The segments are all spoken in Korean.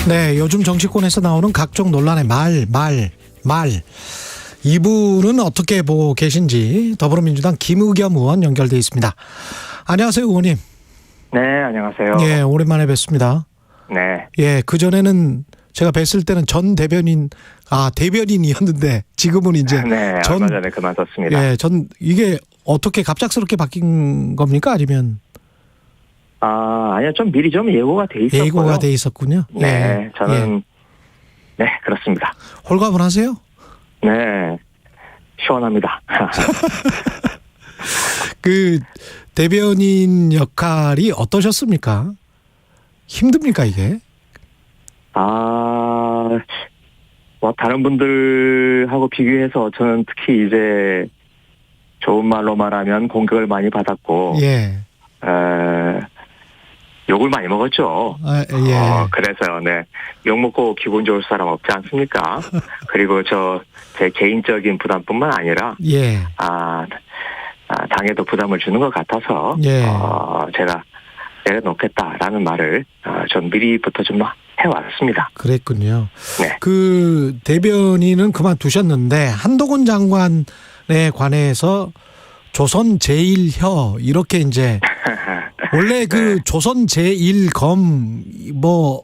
네, 요즘 정치권에서 나오는 각종 논란의 말. 이분은 어떻게 보고 계신지 더불어민주당 김의겸 의원 연결돼 있습니다. 안녕하세요, 의원님. 네, 안녕하세요. 예, 오랜만에 뵙습니다. 네. 예, 그전에는 제가 뵀을 때는 전 대변인이었는데 지금은 이제 네, 얼마 전에 그만뒀습니다. 예, 이게 어떻게 갑작스럽게 바뀐 겁니까? 아니면 아니요, 좀 미리 좀 예고가 돼 있었고요. 예고가 돼 있었군요. 네, 저는 네, 그렇습니다. 홀가분하세요? 네, 시원합니다. 그 대변인 역할이 어떠셨습니까? 힘듭니까, 이게? 뭐 다른 분들하고 비교해서 저는 특히 이제 좋은 말로 말하면 공격을 많이 받았고, 예. 욕을 많이 먹었죠. 예. 그래서요, 네. 욕 먹고 기분 좋을 사람 없지 않습니까? 그리고 제 개인적인 부담뿐만 아니라, 예. 당에도 부담을 주는 것 같아서, 예. 제가 내려놓겠다라는 말을, 전 미리부터 좀 해왔습니다. 그랬군요. 네. 그 대변인은 그만두셨는데, 한동훈 장관에 관해서 조선 제1혀, 이렇게 이제, 원래 그 조선 제1검 뭐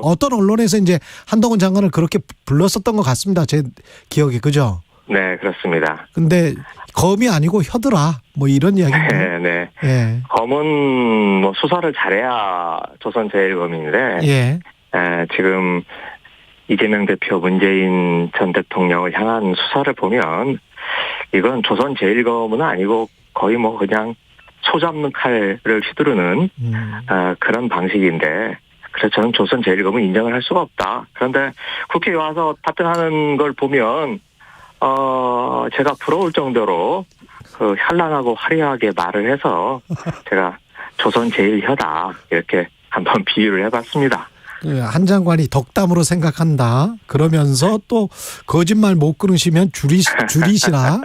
어떤 언론에서 이제 한동훈 장관을 그렇게 불렀었던 것 같습니다. 제 기억에. 그죠? 네, 그렇습니다. 근데 검이 아니고 혀더라. 뭐 이런 이야기인가요? 네. 예. 검은 뭐 수사를 잘해야 조선 제1검인데 예. 지금 이재명 대표, 문재인 전 대통령을 향한 수사를 보면 이건 조선 제1검은 아니고 거의 뭐 그냥 소 잡는 칼을 휘두르는 그런 방식인데, 그래서 저는 조선 제1검은 인정을 할 수가 없다. 그런데 국회에 와서 답변하는 걸 보면 제가 부러울 정도로 그 현란하고 화려하게 말을 해서 제가 조선 제1혀다 이렇게 한번 비유를 해봤습니다. 한 장관이 덕담으로 생각한다. 그러면서 또 거짓말 못 끊으시면 줄이시라.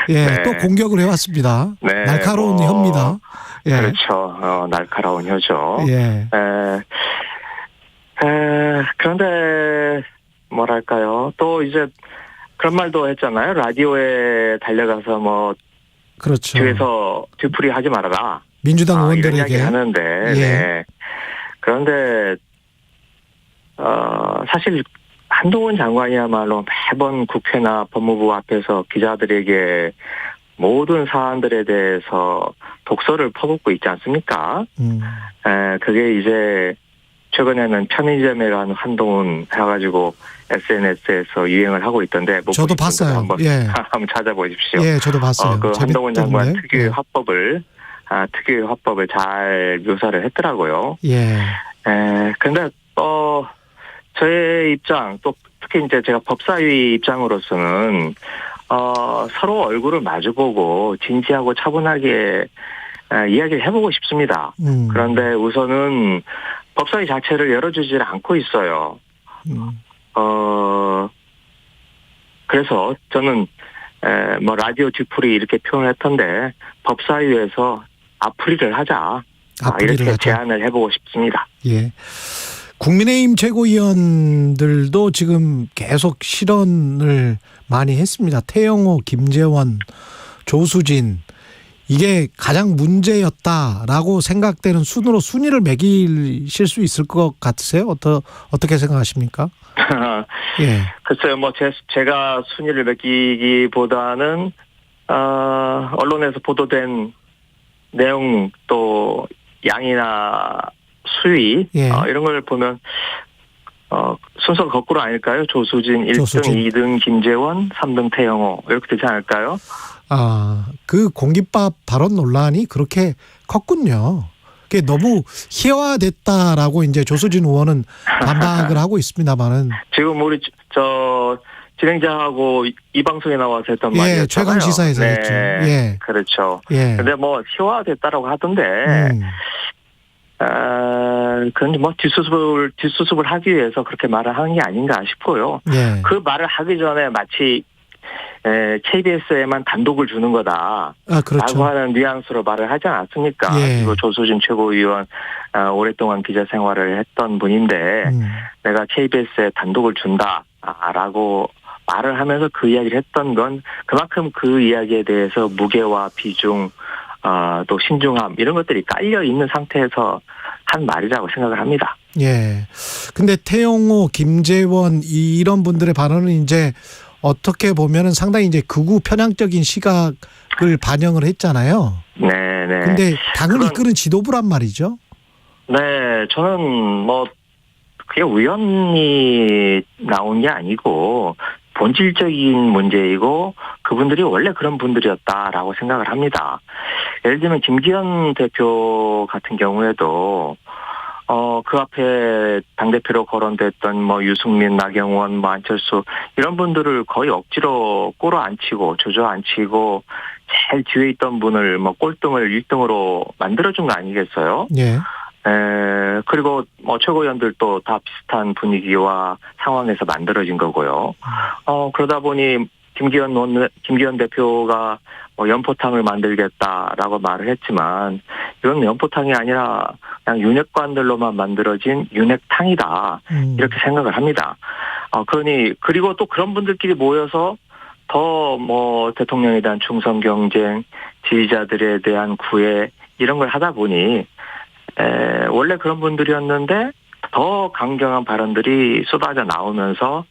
예, 네. 또 공격을 해왔습니다. 네, 날카로운 혀입니다. 예. 그렇죠. 날카로운 혀죠. 예. 그런데 뭐랄까요? 또 이제 그런 말도 했잖아요. 라디오에 달려가서 뭐 그렇죠. 뒤에서 뒤풀이 하지 말아라. 민주당 이런 의원들에게 이야기 하는데, 예. 네. 그런데 사실 한동훈 장관이야말로 매번 국회나 법무부 앞에서 기자들에게 모든 사안들에 대해서 독서를 퍼붓고 있지 않습니까? 그게 이제 최근에는 편의점에 간 한동훈 해가지고 SNS에서 유행을 하고 있던데. 저도 봤어요. 한번, 예. 한번 찾아보십시오. 예, 저도 봤어요. 그 한동훈 장관 특유의 예. 화법을 잘 묘사를 했더라고요. 예. 근데 저의 입장, 또 특히 이제 제가 법사위 입장으로서는 서로 얼굴을 마주보고 진지하고 차분하게 이야기를 해보고 싶습니다. 그런데 우선은 법사위 자체를 열어주질 않고 있어요. 그래서 저는 뭐 라디오 뒤풀이 이렇게 표현했던데 법사위에서 앞풀이를 하자. 이렇게 제안을 해보고 싶습니다. 예. 국민의힘 최고위원들도 지금 계속 실언을 많이 했습니다. 태영호, 김재원, 조수진. 이게 가장 문제였다라고 생각되는 순으로 순위를 매기실 수 있을 것 같으세요? 어떻게 생각하십니까? 예. 글쎄요, 뭐 제가 순위를 매기기보다는 언론에서 보도된 내용 또 양이나 수위 예. 이런 걸 보면 순서가 거꾸로 아닐까요? 조수진 1등, 2등 김재원, 3등 태영호 이렇게 되지 않을까요? 그 공깃밥 발언 논란이 그렇게 컸군요. 그게 너무 희화됐다라고 이제 조수진 의원은 반박을 하고 있습니다만은 지금 우리 진행자하고 이 방송에 나와서 했던 말이었잖아요. 예, 최강 시사에서 네, 했죠. 예, 그렇죠. 예. 근데 뭐 희화됐다라고 하던데, 그건 뭐 뒷수습을 하기 위해서 그렇게 말을 하는 게 아닌가 싶고요. 예. 그 말을 하기 전에 마치 KBS에만 단독을 주는 거다. 그렇죠. 라고 하는 뉘앙스로 말을 하지 않았습니까? 예. 그리고 조수진 최고위원 오랫동안 기자 생활을 했던 분인데 내가 KBS에 단독을 준다라고 말을 하면서 그 이야기를 했던 건 그만큼 그 이야기에 대해서 무게와 비중 또 신중함 이런 것들이 깔려 있는 상태에서 한 말이라고 생각을 합니다. 예. 근데 태영호, 김재원 이런 분들의 발언은 이제 어떻게 보면은 상당히 이제 극우 편향적인 시각을 반영을 했잖아요. 네. 근데 당을 이끄는 지도부란 말이죠. 네, 저는 뭐 그게 우연히 나온 게 아니고 본질적인 문제이고 그분들이 원래 그런 분들이었다라고 생각을 합니다. 예를 들면 김기현 대표 같은 경우에도 그 앞에 당대표로 거론됐던 뭐 유승민, 나경원, 뭐 안철수 이런 분들을 거의 억지로 끌어안치고 주저앉히고 제일 뒤에 있던 분을 뭐 꼴등을 1등으로 만들어준 거 아니겠어요? 예. 그리고 뭐 최고위원들도 다 비슷한 분위기와 상황에서 만들어진 거고요. 그러다 보니 김기현 대표가 뭐 연포탕을 만들겠다라고 말을 했지만 이건 연포탕이 아니라 그냥 윤핵관들로만 만들어진 윤핵탕이다. 이렇게 생각을 합니다. 그리고 또 그런 분들끼리 모여서 더 뭐 대통령에 대한 충성 경쟁, 지지자들에 대한 구애 이런 걸 하다 보니 원래 그런 분들이었는데 더 강경한 발언들이 쏟아져 나오면서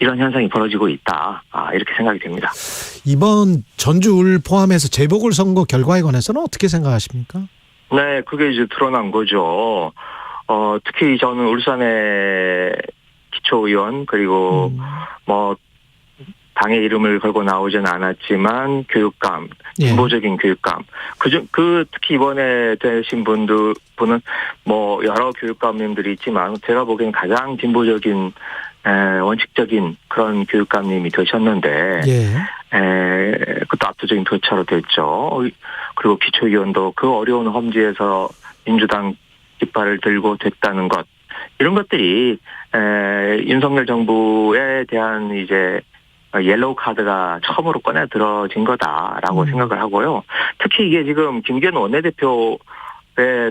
이런 현상이 벌어지고 있다. 이렇게 생각이 됩니다. 이번 전주을 포함해서 재보궐선거 결과에 관해서는 어떻게 생각하십니까? 네, 그게 이제 드러난 거죠. 특히 저는 울산의 기초의원 그리고 뭐 당의 이름을 걸고 나오진 않았지만 교육감, 진보적인 교육감. 특히 이번에 되신 분은 뭐 여러 교육감님들이 있지만 제가 보기엔 가장 진보적인 원칙적인 그런 교육감님이 되셨는데 그것도 압도적인 표차로 됐죠. 그리고 기초위원도 그 어려운 험지에서 민주당 깃발을 들고 됐다는 것 이런 것들이 윤석열 정부에 대한 이제 옐로우 카드가 처음으로 꺼내 들어진 거다라고 생각을 하고요. 특히 이게 지금 김기현 원내대표의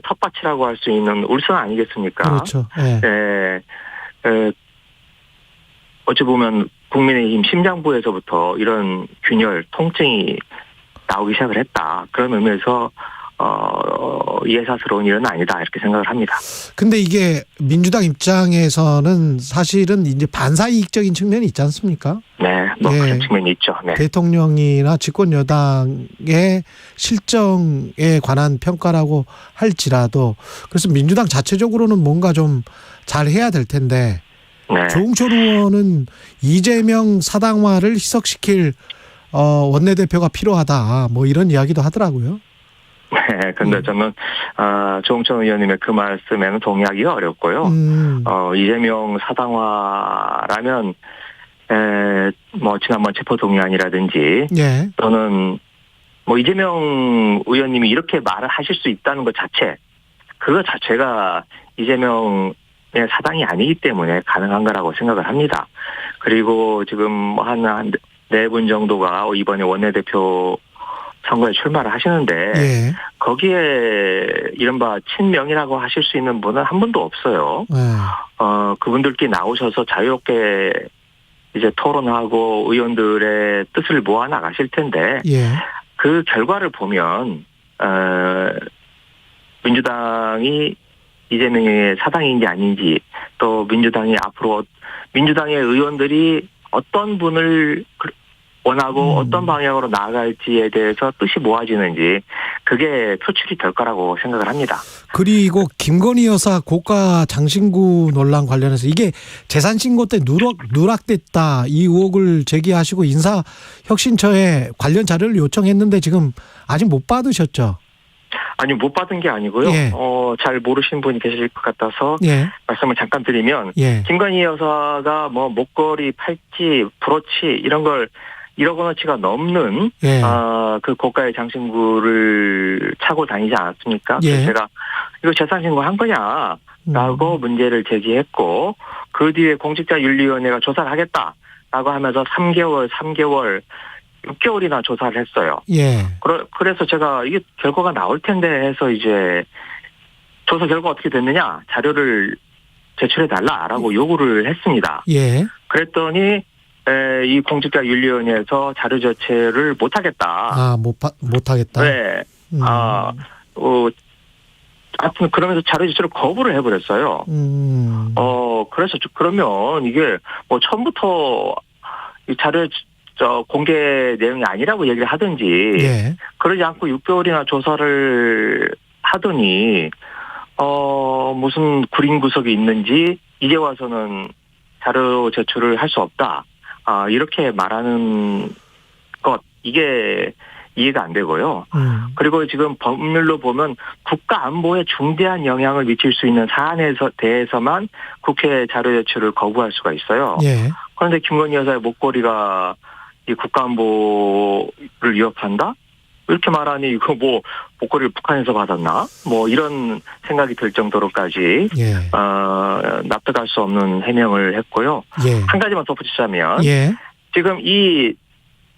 텃밭이라고 할 수 있는 울산 아니겠습니까? 그렇죠. 어찌 보면 국민의힘 심장부에서부터 이런 균열, 통증이 나오기 시작을 했다. 그런 의미에서 예사스러운 일은 아니다 이렇게 생각을 합니다. 근데 이게 민주당 입장에서는 사실은 이제 반사이익적인 측면이 있지 않습니까? 네, 뭐 그런 측면이 있죠. 네. 대통령이나 집권 여당의 실정에 관한 평가라고 할지라도 그래서 민주당 자체적으로는 뭔가 좀 잘 해야 될 텐데 조응천 의원은 이재명 사당화를 희석시킬 원내대표가 필요하다 뭐 이런 이야기도 하더라고요. 네, 근데 저는 조응천 의원님의 그 말씀에는 동의하기가 어렵고요. 이재명 사당화라면 뭐 지난번 체포동의안이라든지 또는 뭐 이재명 의원님이 이렇게 말을 하실 수 있다는 것 그거 자체가 이재명의 사당이 아니기 때문에 가능한 거라고 생각을 합니다. 그리고 지금 한 4분 정도가 이번에 원내대표 선거에 출마를 하시는데 거기에 이른바 친명이라고 하실 수 있는 분은 한 분도 없어요. 그분들끼리 나오셔서 자유롭게 이제 토론하고 의원들의 뜻을 모아 나가실 텐데 그 결과를 보면 민주당이 이재명의 사당인지 아닌지 또 민주당이 앞으로 민주당의 의원들이 어떤 분을 원하고 어떤 방향으로 나아갈지에 대해서 뜻이 모아지는지 그게 표출이 될 거라고 생각을 합니다. 그리고 김건희 여사 고가 장신구 논란 관련해서 이게 재산 신고 때 누락됐다 이 의혹을 제기하시고 인사혁신처에 관련 자료를 요청했는데 지금 아직 못 받으셨죠? 아니 못 받은 게 아니고요. 잘 모르시는 분이 계실 것 같아서 말씀을 잠깐 드리면 김건희 여사가 뭐 목걸이, 팔찌, 브로치 이런 걸 1억 원어치가 넘는 그 고가의 장신구를 차고 다니지 않았습니까? 그래서 제가 이거 재산신고 한 거냐라고 문제를 제기했고 그 뒤에 공직자윤리위원회가 조사를 하겠다. 라고 하면서 3개월, 6개월이나 조사를 했어요. 예. 그래서 제가 이게 결과가 나올 텐데 해서 이제 조사 결과 어떻게 됐느냐 자료를 제출해달라라고 요구를 했습니다. 예. 그랬더니 이 공직자윤리위원회에서 자료 제출을 못하겠다. 못하겠다. 네. 하여튼 그러면서 자료 제출을 거부를 해버렸어요. 그래서 그러면 이게 뭐 처음부터 이 자료 공개 내용이 아니라고 얘기를 하든지 예. 그러지 않고 6개월이나 조사를 하더니 무슨 구린 구석이 있는지 이제 와서는 자료 제출을 할 수 없다. 이렇게 말하는 것 이게 이해가 안 되고요. 그리고 지금 법률로 보면 국가 안보에 중대한 영향을 미칠 수 있는 사안에 대해서만 국회 자료 제출을 거부할 수가 있어요. 예. 그런데 김건희 여사의 목걸이가 이 국가 안보를 위협한다? 이렇게 말하니 이거 뭐 목걸이를 북한에서 받았나? 뭐 이런 생각이 들 정도로까지 예. 납득할 수 없는 해명을 했고요. 예. 한 가지만 덧붙이자면 예. 지금 이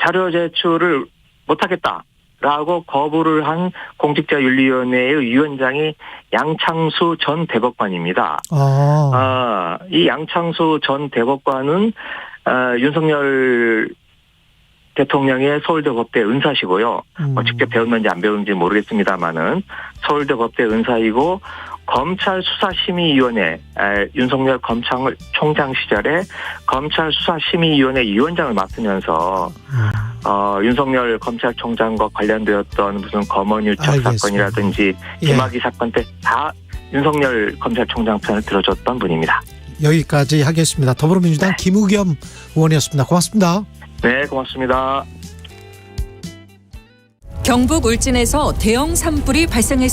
자료 제출을 못하겠다라고 거부를 한 공직자윤리위원회의 위원장이 양창수 전 대법관입니다. 이 양창수 전 대법관은 윤석열 대통령의 서울대 법대 은사시고요. 직접 배웠는지 안 배웠는지 모르겠습니다만은 서울대 법대 은사이고 검찰 수사심의위원회 윤석열 검찰총장 시절에 검찰 수사심의위원회 위원장을 맡으면서 윤석열 검찰총장과 관련되었던 무슨 검언유착 사건이라든지 김학의 사건 때 다 윤석열 검찰총장 편을 들어줬던 분입니다. 여기까지 하겠습니다. 더불어민주당 김우겸 의원이었습니다. 고맙습니다. 네, 고맙습니다. 경북 울진에서 대형 산불이 발생했습니다.